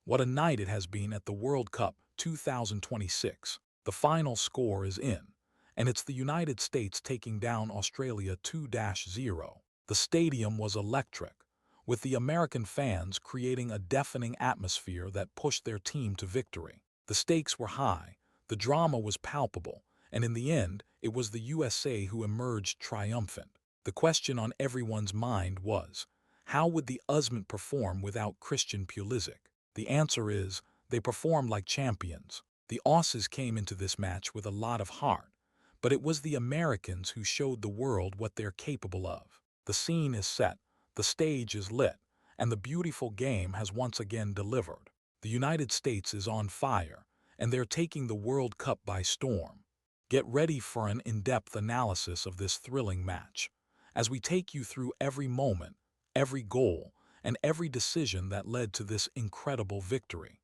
What a night it has been at the World Cup 2026. The final score is in, and it's the United States taking down Australia 2-0. The stadium was electric, with the American fans creating a deafening atmosphere that pushed their team to victory. The stakes were high, the drama was palpable, and in the end, it was the USA who emerged triumphant. The question on everyone's mind was, how would the Usman perform without Christian Pulisic? The answer is, they performed like champions. The Aussies came into this match with a lot of heart, but it was the Americans who showed the world what they're capable of. The scene is set, the stage is lit, and the beautiful game has once again delivered. The United States is on fire, and they're taking the World Cup by storm. Get ready for an in-depth analysis of this thrilling match, as we take you through every moment, every goal, and every decision that led to this incredible victory.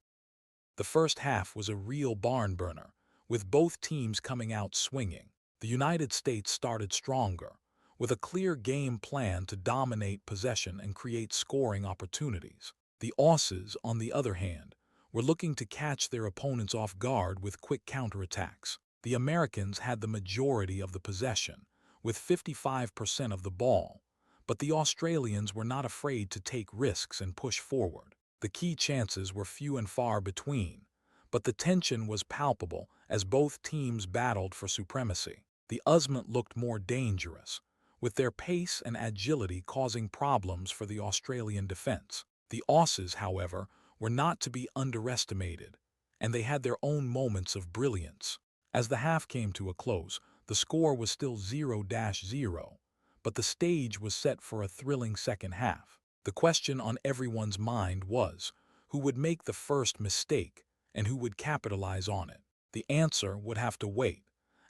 The first half was a real barn burner, with both teams coming out swinging. The United States started stronger, with a clear game plan to dominate possession and create scoring opportunities. The Aussies, on the other hand, were looking to catch their opponents off guard with quick counterattacks. The Americans had the majority of the possession, with 55% of the ball, but the Australians were not afraid to take risks and push forward. The key chances were few and far between, but the tension was palpable as both teams battled for supremacy. The Usman looked more dangerous, with their pace and agility causing problems for the Australian defense. The Aussies, however, were not to be underestimated, and they had their own moments of brilliance. As the half came to a close, the score was still 0-0, but the stage was set for a thrilling second half. The question on everyone's mind was, who would make the first mistake and who would capitalize on it? The answer would have to wait,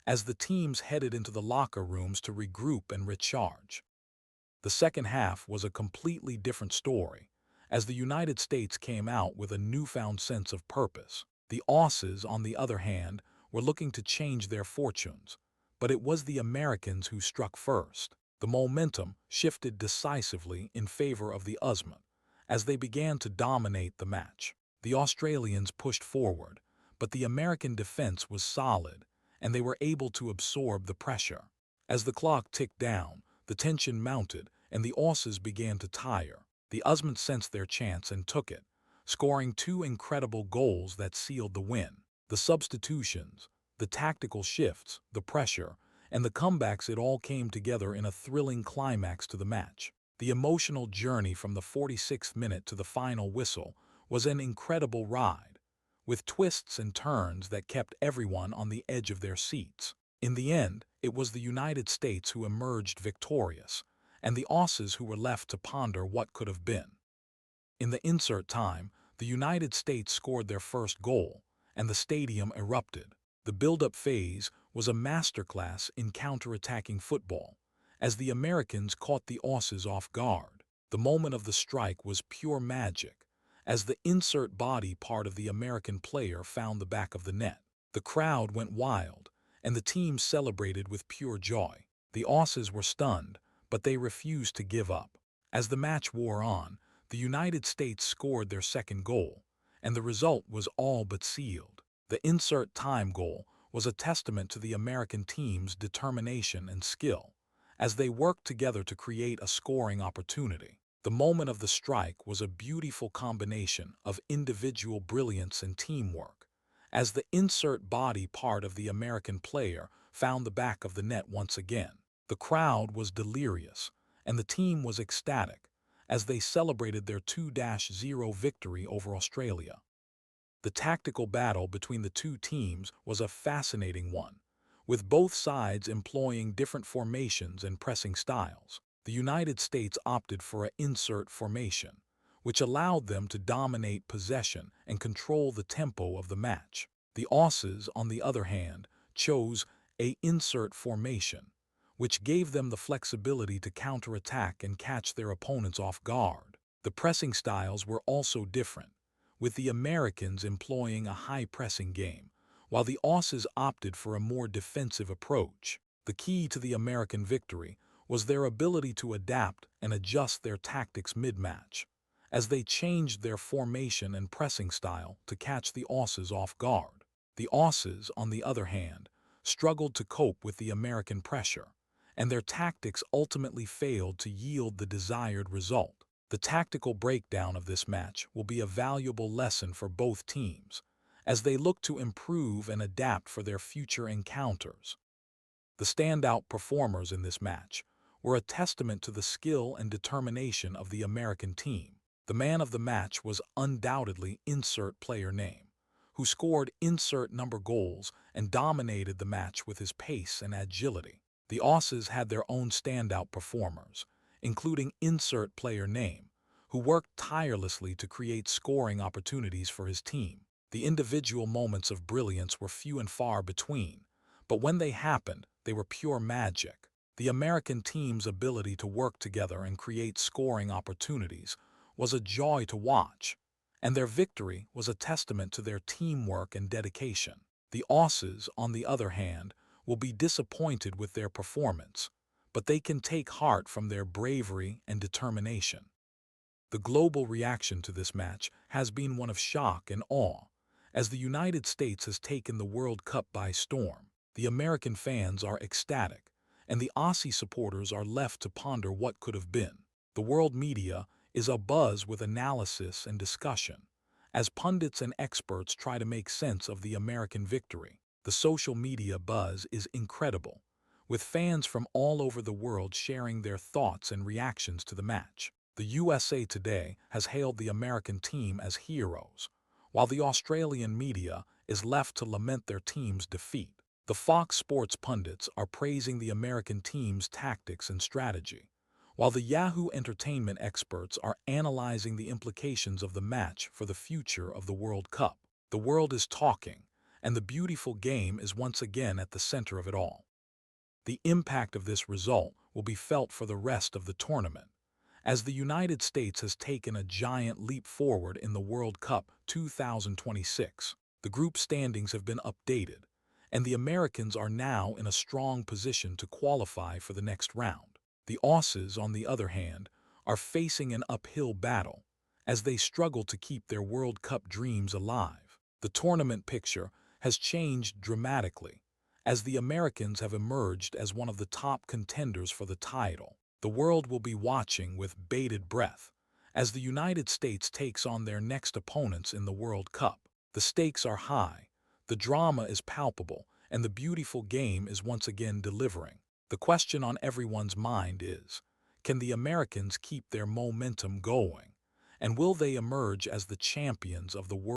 as the teams headed into the locker rooms to regroup and recharge. The second half was a completely different story, as the United States came out with a newfound sense of purpose. The Aussies, on the other hand, were looking to change their fortunes, but it was the Americans who struck first. The momentum shifted decisively in favor of the Usman, as they began to dominate the match. The Australians pushed forward, but the American defense was solid, and they were able to absorb the pressure. As the clock ticked down, the tension mounted, and the Aussies began to tire. The Usman sensed their chance and took it, scoring two incredible goals that sealed the win. The substitutions, the tactical shifts, the pressure, and the comebacks, it all came together in a thrilling climax to the match. The emotional journey from the 46th minute to the final whistle was an incredible ride, with twists and turns that kept everyone on the edge of their seats. In the end, it was the United States who emerged victorious, and the Aussies who were left to ponder what could have been. In the insert time, the United States scored their first goal, and the stadium erupted. The build-up phase was a masterclass in counterattacking football, as the Americans caught the Aussies off guard. The moment of the strike was pure magic, as the insert body part of the American player found the back of the net. The crowd went wild, and the team celebrated with pure joy. The Aussies were stunned, but they refused to give up. As the match wore on, the United States scored their second goal, and the result was all but sealed. The insert time goal was a testament to the American team's determination and skill, as they worked together to create a scoring opportunity. The moment of the strike was a beautiful combination of individual brilliance and teamwork, as the insert body part of the American player found the back of the net once again. The crowd was delirious, and the team was ecstatic, as they celebrated their 2-0 victory over Australia. The tactical battle between the two teams was a fascinating one, with both sides employing different formations and pressing styles. The United States opted for an insert formation, which allowed them to dominate possession and control the tempo of the match. The Aussies, on the other hand, chose an insert formation, which gave them the flexibility to counterattack and catch their opponents off guard. The pressing styles were also different, with the Americans employing a high-pressing game, while the Aussies opted for a more defensive approach. The key to the American victory was their ability to adapt and adjust their tactics mid-match, as they changed their formation and pressing style to catch the Aussies off guard. The Aussies, on the other hand, struggled to cope with the American pressure, and their tactics ultimately failed to yield the desired result. The tactical breakdown of this match will be a valuable lesson for both teams, as they look to improve and adapt for their future encounters. The standout performers in this match were a testament to the skill and determination of the American team. The man of the match was undoubtedly insert player name, who scored insert number goals and dominated the match with his pace and agility. The Aussies had their own standout performers, including insert player name, who worked tirelessly to create scoring opportunities for his team. The individual moments of brilliance were few and far between, but when they happened, they were pure magic. The American team's ability to work together and create scoring opportunities was a joy to watch, and their victory was a testament to their teamwork and dedication. The Aussies, on the other hand, will be disappointed with their performance, but they can take heart from their bravery and determination. The global reaction to this match has been one of shock and awe, as the United States has taken the World Cup by storm. The American fans are ecstatic, and the Aussie supporters are left to ponder what could have been. The world media is abuzz with analysis and discussion, as pundits and experts try to make sense of the American victory. The social media buzz is incredible, with fans from all over the world sharing their thoughts and reactions to the match. The USA Today has hailed the American team as heroes, while the Australian media is left to lament their team's defeat. The Fox Sports pundits are praising the American team's tactics and strategy, while the Yahoo Entertainment experts are analyzing the implications of the match for the future of the World Cup. The world is talking, and the beautiful game is once again at the center of it all. The impact of this result will be felt for the rest of the tournament, as the United States has taken a giant leap forward in the World Cup 2026. The group standings have been updated, and the Americans are now in a strong position to qualify for the next round. The Aussies, on the other hand, are facing an uphill battle, as they struggle to keep their World Cup dreams alive. The tournament picture has changed dramatically, as the Americans have emerged as one of the top contenders for the title. The world will be watching with bated breath as the United States takes on their next opponents in the World Cup. The stakes are high, the drama is palpable, and the beautiful game is once again delivering. The question on everyone's mind is, can the Americans keep their momentum going? And will they emerge as the champions of the world?